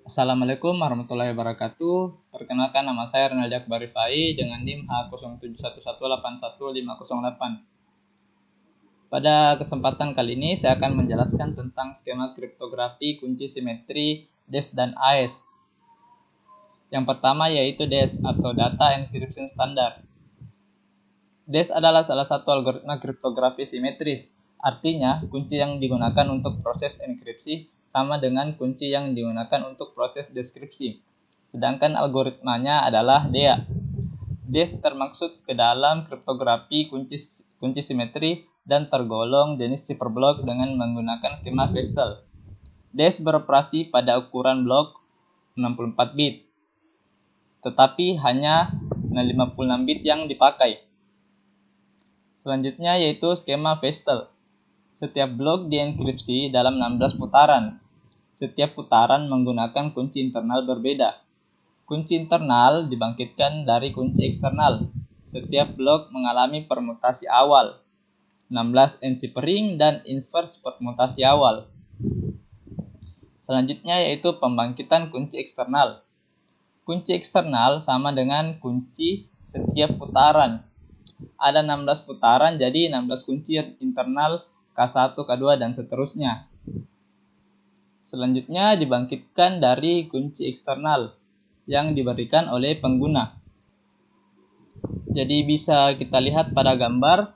Assalamualaikum warahmatullahi wabarakatuh. Perkenalkan, nama saya Renaldi Akbar Rifai dengan NIM H0711811508. Pada kesempatan kali ini saya akan menjelaskan tentang skema kriptografi kunci simetri DES dan AES. Yang pertama yaitu DES atau Data Encryption Standard. DES adalah salah satu algoritma kriptografi simetris. Artinya, kunci yang digunakan untuk proses enkripsi sama dengan kunci yang digunakan untuk proses deskripsi. Sedangkan algoritmanya adalah DEA. DES termaksud ke dalam kriptografi kunci simetri dan tergolong jenis cipher block dengan menggunakan skema Vestal. DES beroperasi pada ukuran blok 64 bit, tetapi hanya 56 bit yang dipakai. Selanjutnya yaitu skema Vestal. Setiap blok dienkripsi dalam 16 putaran. Setiap putaran menggunakan kunci internal berbeda. Kunci internal dibangkitkan dari kunci eksternal. Setiap blok mengalami permutasi awal, 16 encipering dan inverse permutasi awal. Selanjutnya yaitu pembangkitan kunci eksternal. Kunci eksternal sama dengan kunci setiap putaran. Ada 16 putaran, jadi 16 kunci internal K1, K2, dan seterusnya. Selanjutnya dibangkitkan dari kunci eksternal yang diberikan oleh pengguna. Jadi bisa kita lihat pada gambar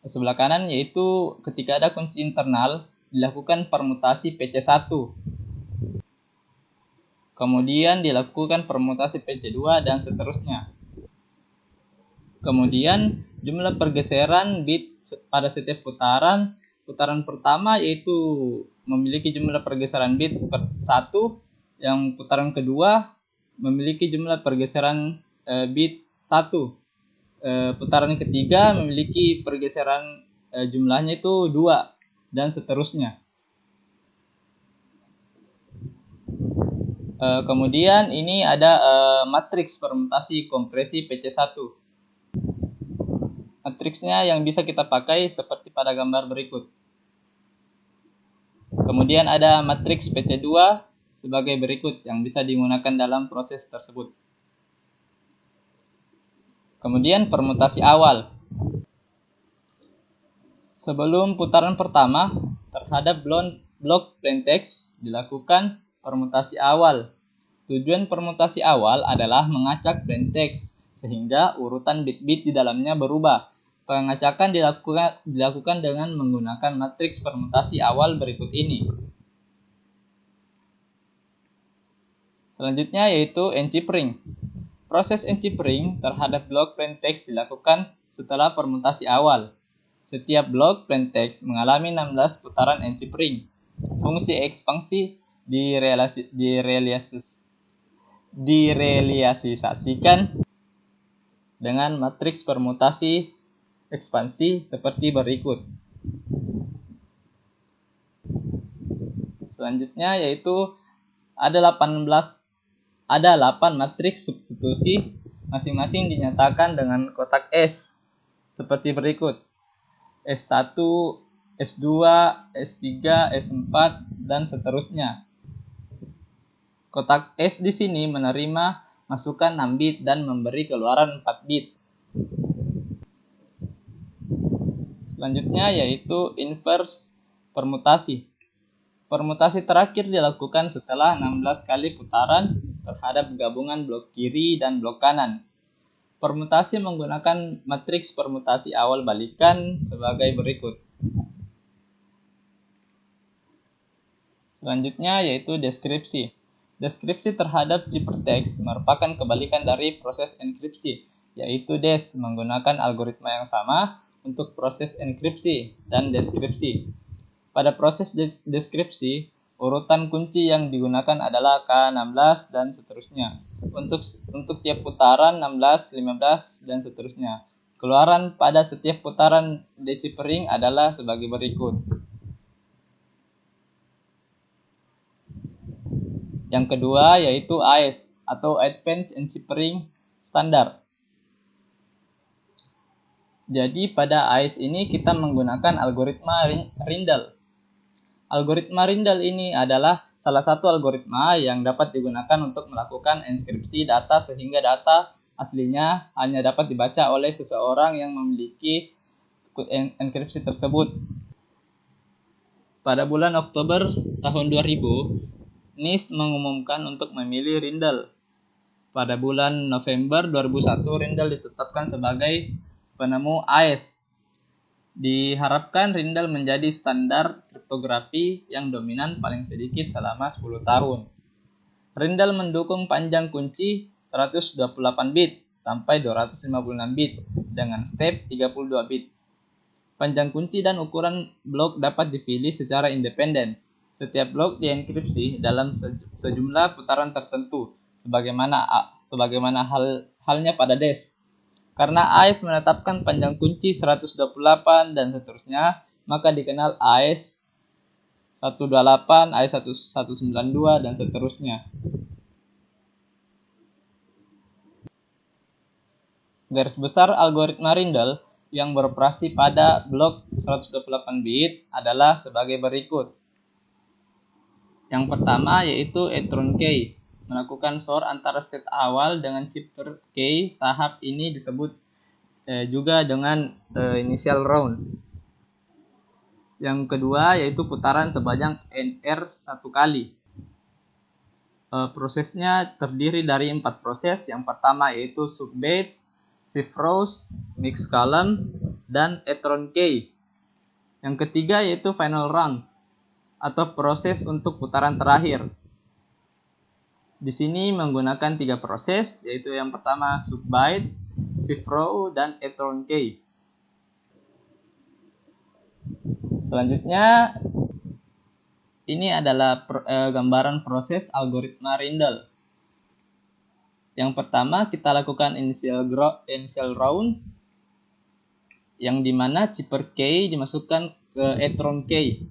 sebelah kanan, yaitu ketika ada kunci internal dilakukan permutasi PC1. Kemudian dilakukan permutasi PC2 dan seterusnya. Kemudian jumlah pergeseran bit pada setiap putaran. Putaran pertama yaitu memiliki jumlah pergeseran bit 1, yang putaran kedua memiliki jumlah pergeseran bit 1. Putaran ketiga memiliki pergeseran jumlahnya itu 2 dan seterusnya. Kemudian ini ada matriks permutasi kompresi PC1. Matriksnya yang bisa kita pakai seperti pada gambar berikut. Kemudian ada matriks PC2 sebagai berikut yang bisa digunakan dalam proses tersebut. Kemudian permutasi awal. Sebelum putaran pertama, terhadap blok plaintext dilakukan permutasi awal. Tujuan permutasi awal adalah mengacak plaintext sehingga urutan bit-bit di dalamnya berubah. Pengacakan dilakukan dengan menggunakan matriks permutasi awal berikut ini. Selanjutnya yaitu encipering. Proses encipering terhadap blok plaintext dilakukan setelah permutasi awal. Setiap blok plaintext mengalami 16 putaran encipering. Fungsi ekspansi direalisasikan dengan matriks permutasi ekspansi seperti berikut. Selanjutnya yaitu ada 8 matriks substitusi, masing-masing dinyatakan dengan kotak S seperti berikut: S1, S2, S3, S4, dan seterusnya. Kotak S di sini menerima masukan 6 bit dan memberi keluaran 4 bit. Selanjutnya yaitu inverse permutasi. Permutasi terakhir dilakukan setelah 16 kali putaran terhadap gabungan blok kiri dan blok kanan. Permutasi menggunakan matriks permutasi awal balikan sebagai berikut. Selanjutnya yaitu deskripsi. Deskripsi terhadap ciphertext merupakan kebalikan dari proses enkripsi, yaitu DES menggunakan algoritma yang sama untuk proses enkripsi dan deskripsi. Pada proses deskripsi, urutan kunci yang digunakan adalah K16 dan seterusnya. Untuk tiap putaran 16, 15, dan seterusnya. Keluaran pada setiap putaran deciphering adalah sebagai berikut. Yang kedua yaitu AES atau Advanced Enciphering Standard. Jadi pada AES ini kita menggunakan algoritma Rindal. Algoritma Rindal ini adalah salah satu algoritma yang dapat digunakan untuk melakukan enskripsi data sehingga data aslinya hanya dapat dibaca oleh seseorang yang memiliki enkripsi tersebut. Pada bulan Oktober tahun 2000, NIST mengumumkan untuk memilih Rindle. Pada bulan November 2001, Rindle ditetapkan sebagai penemu AES. Diharapkan Rindle menjadi standar kriptografi yang dominan paling sedikit selama 10 tahun. Rindle mendukung panjang kunci 128 bit sampai 256 bit dengan step 32 bit. Panjang kunci dan ukuran blok dapat dipilih secara independen. Setiap blok dienkripsi dalam sejumlah putaran tertentu, sebagaimana halnya pada DES. Karena AES menetapkan panjang kunci 128 dan seterusnya, maka dikenal AES 128, AES 192, dan seterusnya. Garis besar algoritma Rindle yang beroperasi pada blok 128 bit adalah sebagai berikut. Yang pertama yaitu Etron K, melakukan sort antara state awal dengan chipper K. Tahap ini disebut juga dengan initial round. Yang kedua yaitu putaran sepanjang NR 1 kali. Prosesnya terdiri dari 4 proses. Yang pertama yaitu sub-batch, shift rows, mix column, dan Etron K. Yang ketiga yaitu final round atau proses untuk putaran terakhir. Di sini menggunakan 3 proses, yaitu yang pertama sub-batch, shift row, dan Etron K. Selanjutnya, ini adalah gambaran proses algoritma Rindle. Yang pertama kita lakukan initial round, yang dimana chipper K dimasukkan ke Etron K.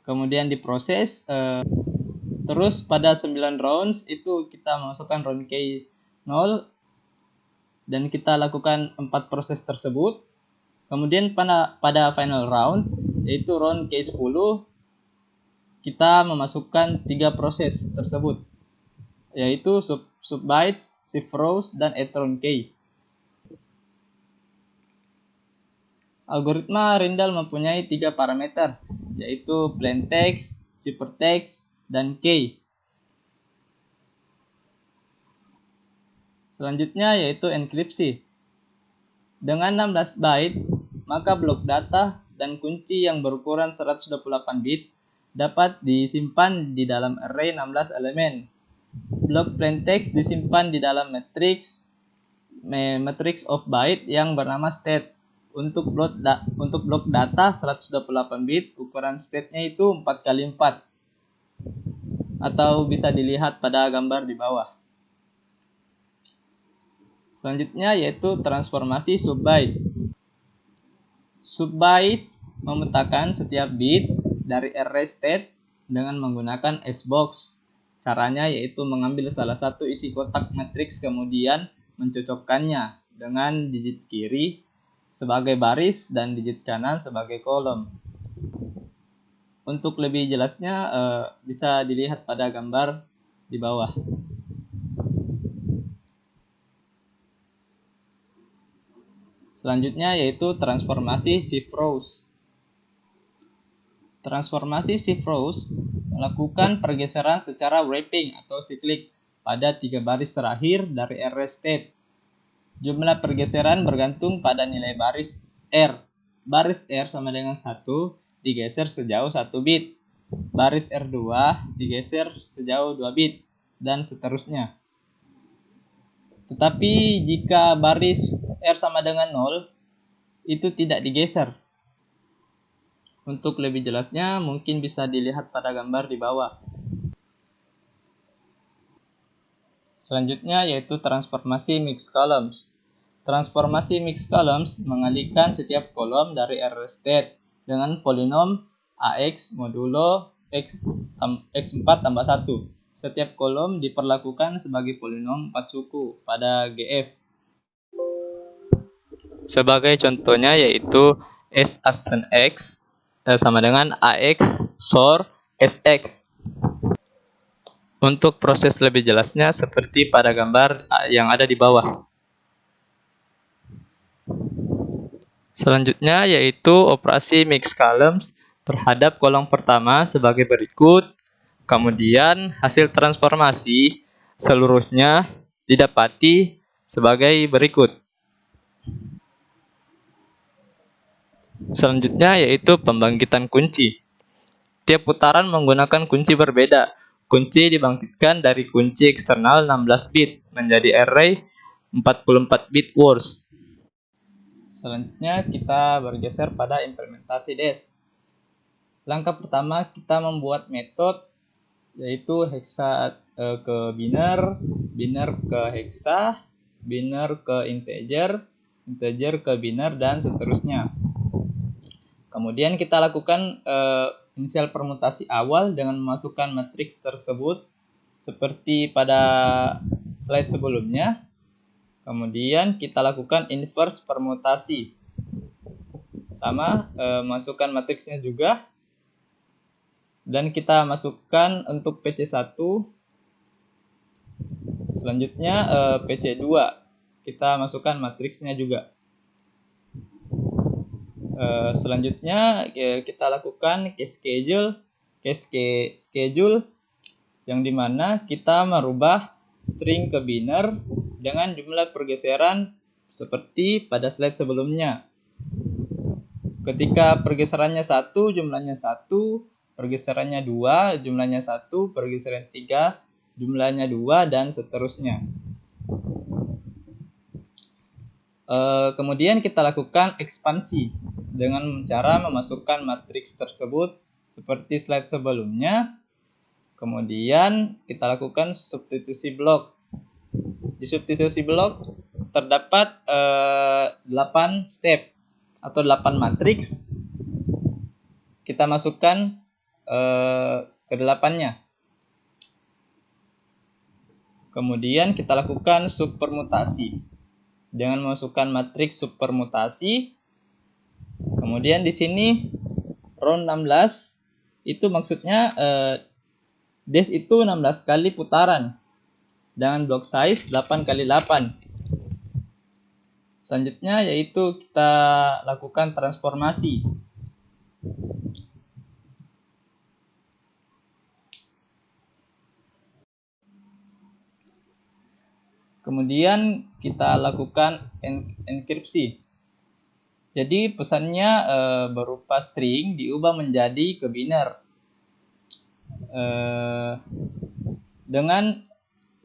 Kemudian diproses. Terus pada 9 rounds itu kita masukkan round K 0 dan kita lakukan 4 proses tersebut. Kemudian pada final round yaitu round K10 kita memasukkan 3 proses tersebut, yaitu sub-batch, shift rows, dan Etron K. Algoritma Rindle mempunyai 3 parameter, yaitu plain text, ciphertext, dan K. Selanjutnya yaitu enkripsi. Dengan 16 byte, maka blok data dan kunci yang berukuran 128 bit dapat disimpan di dalam array 16 elemen. Blok plain text disimpan di dalam matrix of byte yang bernama state. Untuk blok data 128 bit, ukuran state-nya itu 4x4. Atau bisa dilihat pada gambar di bawah. Selanjutnya yaitu transformasi sub-bytes. Sub-bytes memetakan setiap bit dari array state dengan menggunakan S-box. Caranya yaitu mengambil salah satu isi kotak matriks kemudian mencocokkannya dengan digit kiri sebagai baris dan digit kanan sebagai kolom. Untuk lebih jelasnya bisa dilihat pada gambar di bawah. Selanjutnya yaitu transformasi shift rows. Transformasi shift rows melakukan pergeseran secara wrapping atau cyclic pada 3 baris terakhir dari array state. Jumlah pergeseran bergantung pada nilai baris R. Baris R sama dengan 1 digeser sejauh 1 bit. Baris R2 digeser sejauh 2 bit, dan seterusnya. Tetapi jika baris R sama dengan 0, itu tidak digeser. Untuk lebih jelasnya mungkin bisa dilihat pada gambar di bawah. Selanjutnya yaitu transformasi mixed columns. Transformasi mixed columns mengalihkan setiap kolom dari array state dengan polinom AX modulo X4 tambah 1. Setiap kolom diperlakukan sebagai polinom 4 suku pada GF. Sebagai contohnya yaitu S aksen X sama dengan AX SOR SX. Untuk proses lebih jelasnya seperti pada gambar yang ada di bawah. Selanjutnya yaitu operasi mix columns terhadap kolom pertama sebagai berikut. Kemudian hasil transformasi seluruhnya didapati sebagai berikut. Selanjutnya yaitu pembangkitan kunci. Tiap putaran menggunakan kunci berbeda. Kunci dibangkitkan dari kunci eksternal 16 bit menjadi array 44 bit words. Selanjutnya kita bergeser pada implementasi DES. Langkah pertama kita membuat metode yaitu hexa ke biner, biner ke hexa, biner ke integer, integer ke biner dan seterusnya. Kemudian kita lakukan inisial permutasi awal dengan memasukkan matriks tersebut seperti pada slide sebelumnya. Kemudian kita lakukan inverse permutasi. Sama, masukkan matriksnya juga. Dan kita masukkan untuk PC1. Selanjutnya PC2. Kita masukkan matriksnya juga. Selanjutnya kita lakukan case schedule yang dimana kita merubah string ke biner dengan jumlah pergeseran seperti pada slide sebelumnya. Ketika pergeserannya 1, jumlahnya 1, pergeserannya 2, jumlahnya 1, pergeseran 3, jumlahnya 2, dan seterusnya. Kemudian kita lakukan ekspansi dengan cara memasukkan matriks tersebut seperti slide sebelumnya. Kemudian kita lakukan substitusi blok. Di substitusi blok terdapat 8 step atau 8 matriks. Kita masukkan ke 8-nya. Kemudian kita lakukan subpermutasi dengan memasukkan matriks subpermutasi. Kemudian di sini round 16 itu maksudnya DES itu 16 kali putaran dengan block size 8 kali 8. Selanjutnya yaitu kita lakukan transformasi. Kemudian kita lakukan enkripsi. Jadi pesannya berupa string diubah menjadi ke biner dengan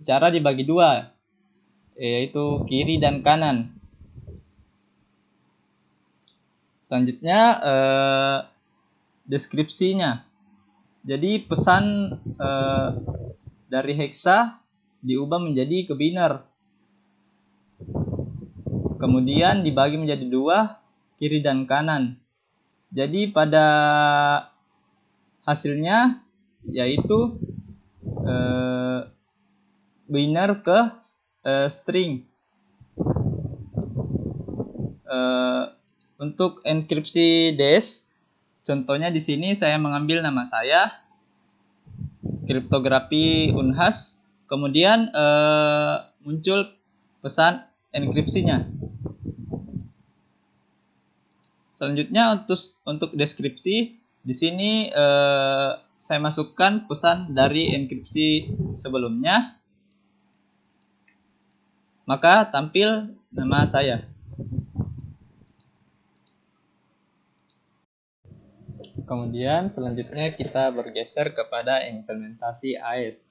cara dibagi dua, yaitu kiri dan kanan. Selanjutnya deskripsinya. Jadi pesan dari hexa diubah menjadi ke biner. Kemudian dibagi menjadi dua, kiri dan kanan. Jadi pada hasilnya yaitu biner ke string. Untuk enkripsi DES, contohnya di sini saya mengambil nama saya, kriptografi Unhas, kemudian muncul pesan enkripsinya. Selanjutnya untuk deskripsi, di sini saya masukkan pesan dari enkripsi sebelumnya, maka tampil nama saya. Kemudian selanjutnya kita bergeser kepada implementasi AES.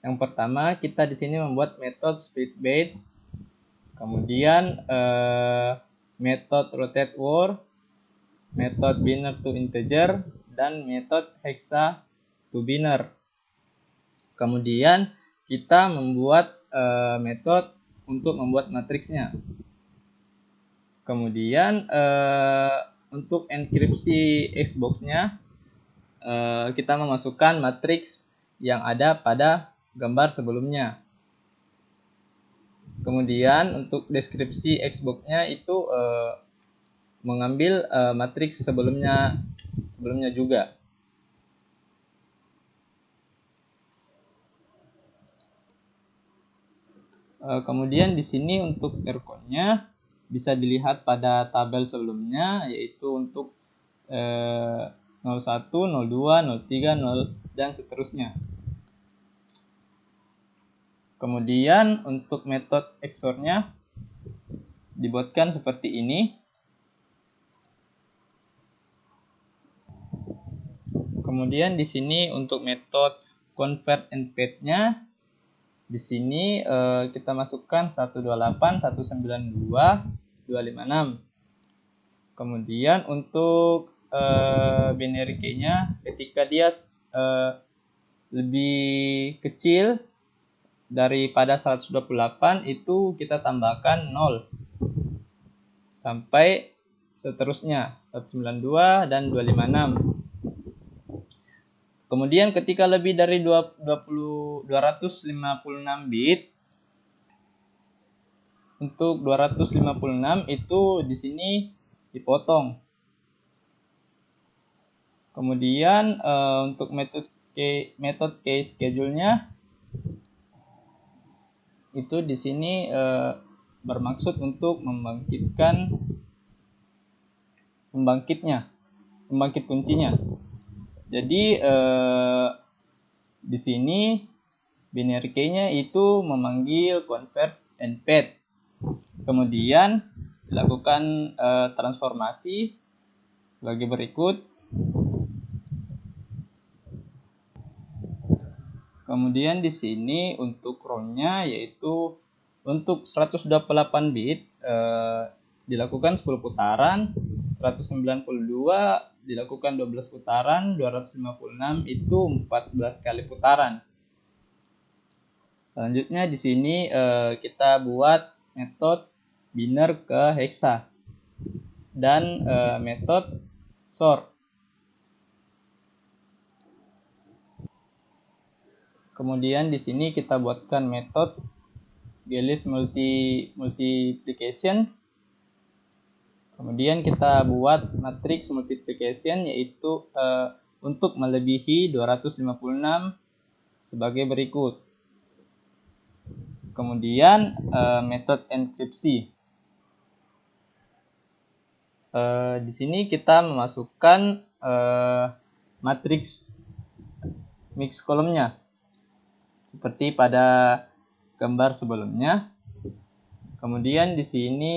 Yang pertama kita di sini membuat metode split batch, kemudian metode rotate word, metode biner to integer, dan metode hexa to biner. Kemudian kita membuat metode untuk membuat matriksnya. Kemudian untuk enkripsi Xbox-nya kita memasukkan matriks yang ada pada gambar sebelumnya. Kemudian untuk deskripsi Xbox-nya itu mengambil matriks sebelumnya juga. Kemudian di sini untuk ERCON-nya bisa dilihat pada tabel sebelumnya, yaitu untuk 01, 02, 03, 0 dan seterusnya. Kemudian untuk metode XOR-nya dibuatkan seperti ini. Kemudian di sini untuk metode convert and path-nya, di sini kita masukkan 128, 192, 256. Kemudian untuk binary key-nya, ketika dia lebih kecil daripada 128, itu kita tambahkan 0 sampai seterusnya 192 dan 256. Kemudian ketika lebih dari 256 bit, untuk 256 itu di sini dipotong. Kemudian untuk metode key schedule-nya itu di sini bermaksud untuk membangkit kuncinya. Jadi di sini binary key-nya itu memanggil convert and path. Kemudian dilakukan transformasi sebagai berikut. Kemudian di sini untuk row-nya, yaitu untuk 128 bit dilakukan 10 putaran, 192 dilakukan 12 putaran, 256 itu 14 kali putaran. Selanjutnya di sini kita buat metode binary ke hexa dan metode sort. Kemudian di sini kita buatkan metode Gillis multiplication. Kemudian kita buat matrix multiplication, yaitu untuk melebihi 256 sebagai berikut. Kemudian metode enkripsi. Di sini kita memasukkan matriks mix kolomnya seperti pada gambar sebelumnya. Kemudian di sini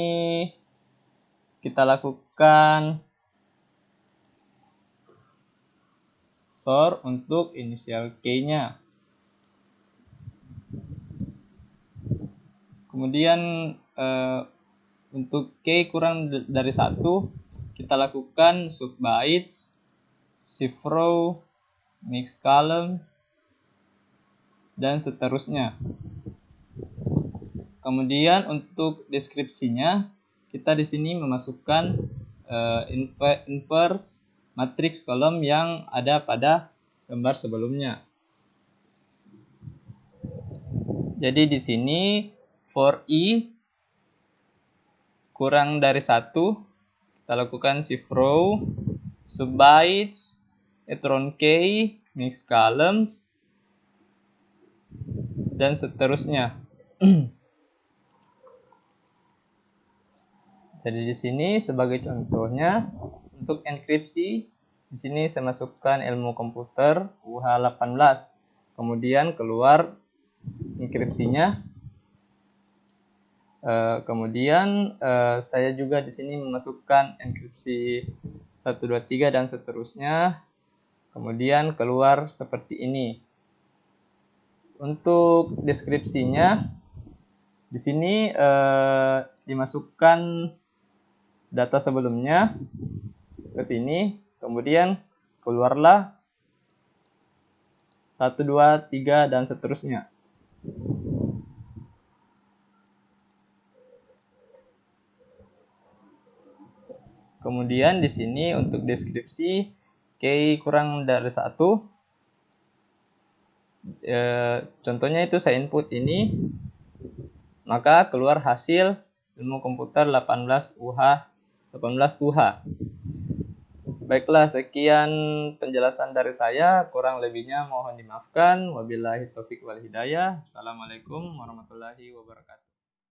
kita lakukan sort untuk initial key-nya. Kemudian untuk key kurang dari 1, kita lakukan sub bytes, shift row, mix column, dan seterusnya. Kemudian untuk deskripsinya, kita di sini memasukkan inverse matrix kolom yang ada pada gambar sebelumnya. Jadi di sini for i kurang dari 1, kita lakukan shift row, sub bytes, etron key, mix columns, dan seterusnya. Jadi di sini sebagai contohnya untuk enkripsi, di sini saya masukkan ilmu komputer UH18. Kemudian keluar enkripsinya. Kemudian saya juga di sini memasukkan enkripsi 123 dan seterusnya. Kemudian keluar seperti ini. Untuk deskripsinya, di sini dimasukkan data sebelumnya ke sini, kemudian keluarlah 1, 2, 3 dan seterusnya. Kemudian di sini untuk deskripsi key kurang dari 1, contohnya itu saya input ini, maka keluar hasil ilmu komputer 18 UH. Baiklah, sekian penjelasan dari saya. Kurang lebihnya mohon dimaafkan. Wabillahi taufik wal hidayah. Assalamualaikum warahmatullahi wabarakatuh.